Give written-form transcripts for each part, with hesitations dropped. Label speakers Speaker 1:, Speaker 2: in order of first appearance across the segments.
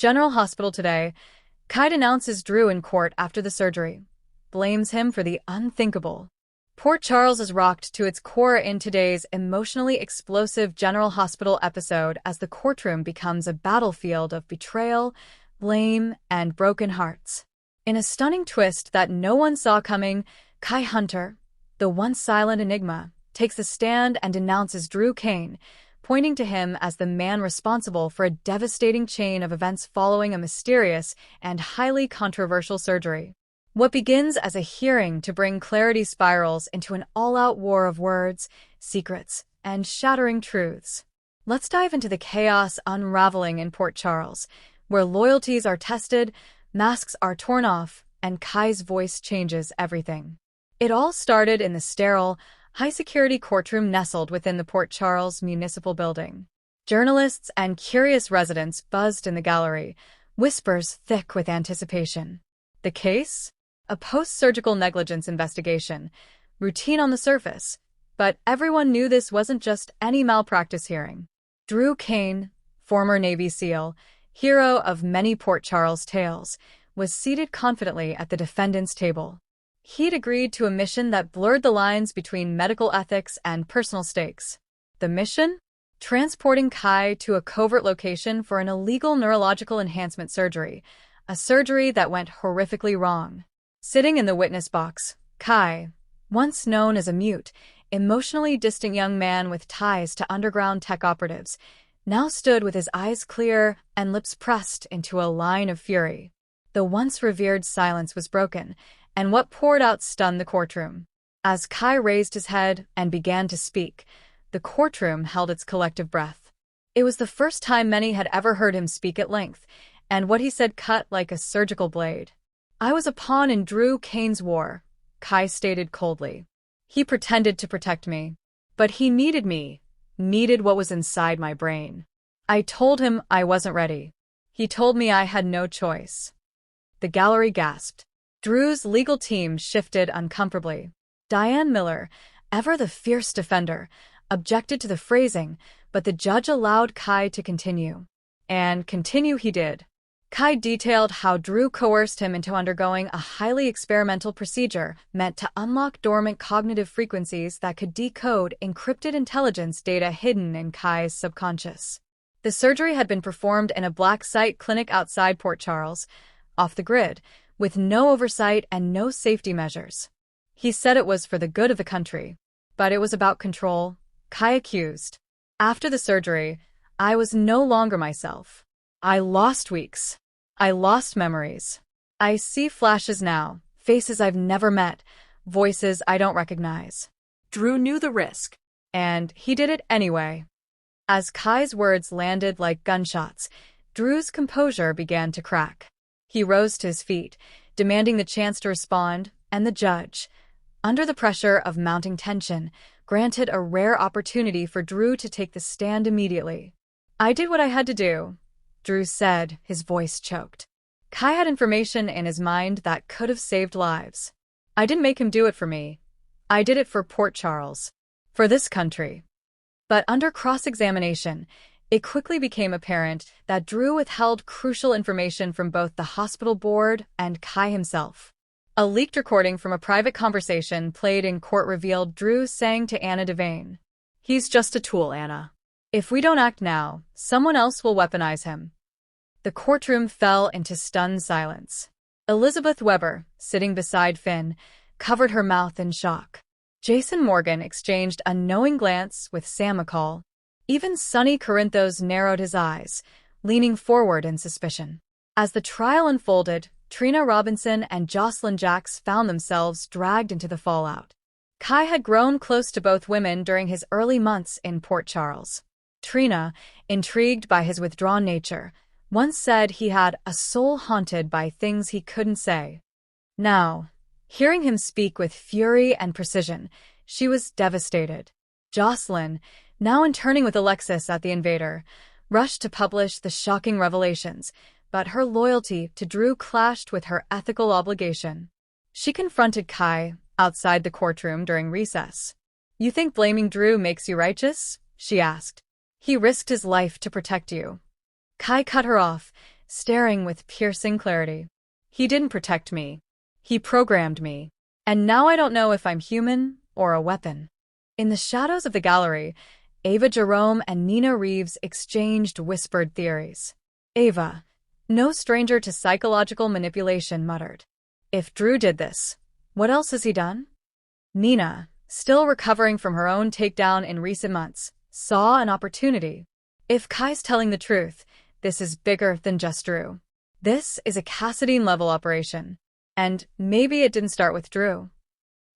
Speaker 1: General Hospital today. Kai denounces Drew in court after the surgery. Blames him for the unthinkable. Port Charles is rocked to its core in today's emotionally explosive General Hospital episode as the courtroom becomes a battlefield of betrayal, blame, and broken hearts. In a stunning twist that no one saw coming, Kai Hunter, the once silent enigma, takes a stand and denounces Drew Kane, pointing to him as the man responsible for a devastating chain of events following a mysterious and highly controversial surgery. What begins as a hearing to bring clarity spirals into an all-out war of words, secrets, and shattering truths. Let's dive into the chaos unraveling in Port Charles, where loyalties are tested, masks are torn off, and Kai's voice changes everything. It all started in the sterile, high-security courtroom nestled within the Port Charles Municipal Building. Journalists and curious residents buzzed in the gallery, whispers thick with anticipation. The case? A post-surgical negligence investigation, routine on the surface, but everyone knew this wasn't just any malpractice hearing. Drew Kane, former Navy SEAL, hero of many Port Charles tales, was seated confidently at the defendant's table. He'd agreed to a mission that blurred the lines between medical ethics and personal stakes. The mission? Transporting Kai to a covert location for an illegal neurological enhancement surgery, a surgery that went horrifically wrong. Sitting in the witness box, Kai, once known as a mute, emotionally distant young man with ties to underground tech operatives, now stood with his eyes clear and lips pressed into a line of fury. The once revered silence was broken, and what poured out stunned the courtroom. As Kai raised his head and began to speak, the courtroom held its collective breath. It was the first time many had ever heard him speak at length, and what he said cut like a surgical blade. "I was a pawn in Drew Kane's war," Kai stated coldly. "He pretended to protect me, but he needed what was inside my brain. I told him I wasn't ready. He told me I had no choice." The gallery gasped. Drew's legal team shifted uncomfortably. Diane Miller, ever the fierce defender, objected to the phrasing, but the judge allowed Kai to continue. And continue he did. Kai detailed how Drew coerced him into undergoing a highly experimental procedure meant to unlock dormant cognitive frequencies that could decode encrypted intelligence data hidden in Kai's subconscious. The surgery had been performed in a black site clinic outside Port Charles, off the grid, with no oversight and no safety measures. He said it was for the good of the country, but it was about control, Kai accused. "After the surgery, I was no longer myself. I lost weeks. I lost memories. I see flashes now, faces I've never met, voices I don't recognize." Drew knew the risk, and he did it anyway. As Kai's words landed like gunshots, Drew's composure began to crack. He rose to his feet, demanding the chance to respond, and the judge, under the pressure of mounting tension, granted a rare opportunity for Drew to take the stand immediately. "I did what I had to do," Drew said, his voice choked. Kai had information in his mind that could have saved lives. "I didn't make him do it for me. I did it for Port Charles. For this country." But under cross-examination, it quickly became apparent that Drew withheld crucial information from both the hospital board and Kai himself. A leaked recording from a private conversation played in court revealed Drew saying to Anna Devane, "He's just a tool, Anna. If we don't act now, someone else will weaponize him." The courtroom fell into stunned silence. Elizabeth Weber, sitting beside Finn, covered her mouth in shock. Jason Morgan exchanged a knowing glance with Sam McCall. Even Sonny Corinthos narrowed his eyes, leaning forward in suspicion. As the trial unfolded, Trina Robinson and Jocelyn Jacks found themselves dragged into the fallout. Kai had grown close to both women during his early months in Port Charles. Trina, intrigued by his withdrawn nature, once said he had a soul haunted by things he couldn't say. Now, hearing him speak with fury and precision, she was devastated. Jocelyn, now interning with Alexis at the Invader, rushed to publish the shocking revelations, but her loyalty to Drew clashed with her ethical obligation. She confronted Kai outside the courtroom during recess. "You think blaming Drew makes you righteous?" she asked. "He risked his life to protect you." Kai cut her off, staring with piercing clarity. He didn't protect me. He programmed me. And now I don't know if I'm human or a weapon. In the shadows of the gallery, Ava Jerome and Nina Reeves exchanged whispered theories. Ava, no stranger to psychological manipulation, muttered. If Drew did this, what else has he done? Nina, still recovering from her own takedown in recent months, saw an opportunity. If Kai's telling the truth, this is bigger than just Drew. This is a Cassadine-level operation. And maybe it didn't start with Drew.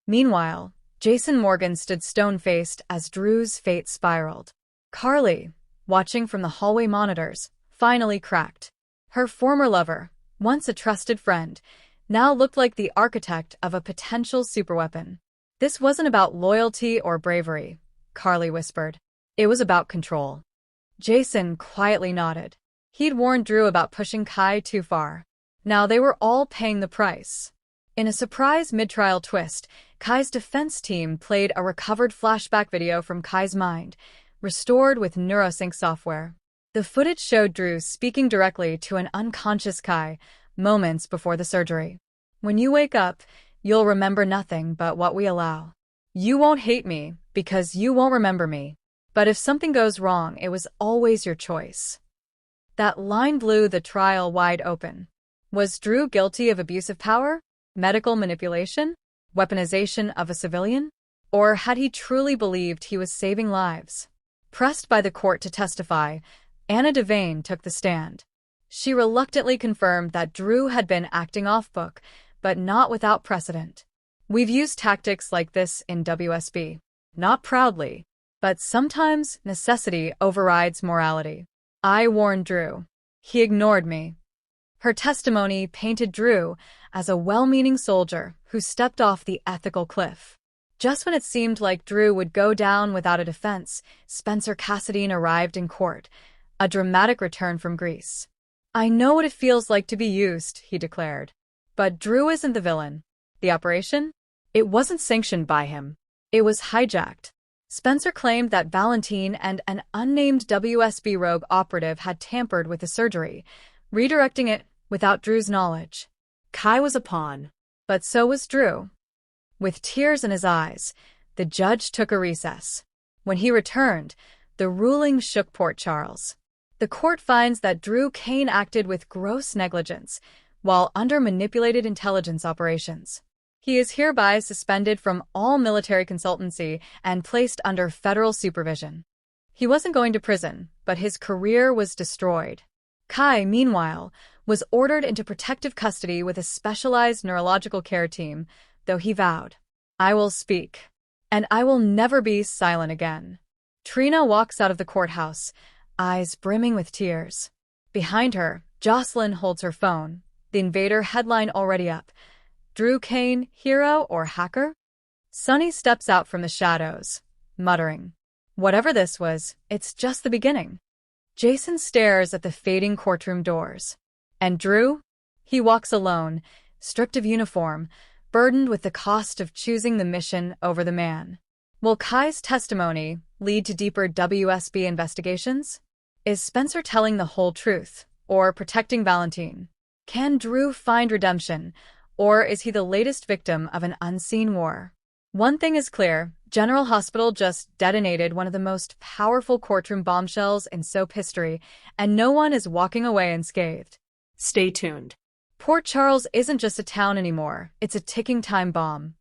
Speaker 1: Meanwhile, Jason Morgan stood stone-faced as Drew's fate spiraled. Carly, watching from the hallway monitors, finally cracked. Her former lover, once a trusted friend, now looked like the architect of a potential superweapon. This wasn't about loyalty or bravery, Carly whispered. It was about control. Jason quietly nodded. He'd warned Drew about pushing Kai too far. Now they were all paying the price. In a surprise mid-trial twist, Kai's defense team played a recovered flashback video from Kai's mind, restored with neurosync software. The footage showed Drew speaking directly to an unconscious Kai moments before the surgery. When you wake up, you'll remember nothing but what we allow. You won't hate me because you won't remember me. But if something goes wrong, it was always your choice. That line blew the trial wide open. Was Drew guilty of abuse of power, medical manipulation, weaponization of a civilian? Or had he truly believed he was saving lives? Pressed by the court to testify, Anna Devane took the stand. She reluctantly confirmed that Drew had been acting off-book, but not without precedent. We've used tactics like this in WSB. Not proudly, but sometimes necessity overrides morality. I warned Drew. He ignored me. Her testimony painted Drew as a well-meaning soldier who stepped off the ethical cliff. Just when it seemed like Drew would go down without a defense, Spencer Cassadine arrived in court, a dramatic return from Greece. I know what it feels like to be used, he declared. But Drew isn't the villain. The operation? It wasn't sanctioned by him. It was hijacked. Spencer claimed that Valentine and an unnamed WSB rogue operative had tampered with the surgery, redirecting it without Drew's knowledge. Kai was a pawn, but so was Drew. With tears in his eyes, the judge took a recess. When he returned, the ruling shook Port Charles. The court finds that Drew Kane acted with gross negligence while under manipulated intelligence operations. He is hereby suspended from all military consultancy and placed under federal supervision. He wasn't going to prison, but his career was destroyed. Kai, meanwhile, was ordered into protective custody with a specialized neurological care team, though he vowed, I will speak, and I will never be silent again. Trina walks out of the courthouse, eyes brimming with tears. Behind her, Jocelyn holds her phone, the Invader headline already up. Drew Kane, hero or hacker? Sonny steps out from the shadows, muttering, whatever this was, it's just the beginning. Jason stares at the fading courtroom doors. And Drew? He walks alone, stripped of uniform, burdened with the cost of choosing the mission over the man. Will Kai's testimony lead to deeper WSB investigations? Is Spencer telling the whole truth, or protecting Valentine? Can Drew find redemption, or is he the latest victim of an unseen war? One thing is clear, General Hospital just detonated one of the most powerful courtroom bombshells in soap history, and no one is walking away unscathed. Stay tuned. Port Charles isn't just a town anymore, it's a ticking time bomb.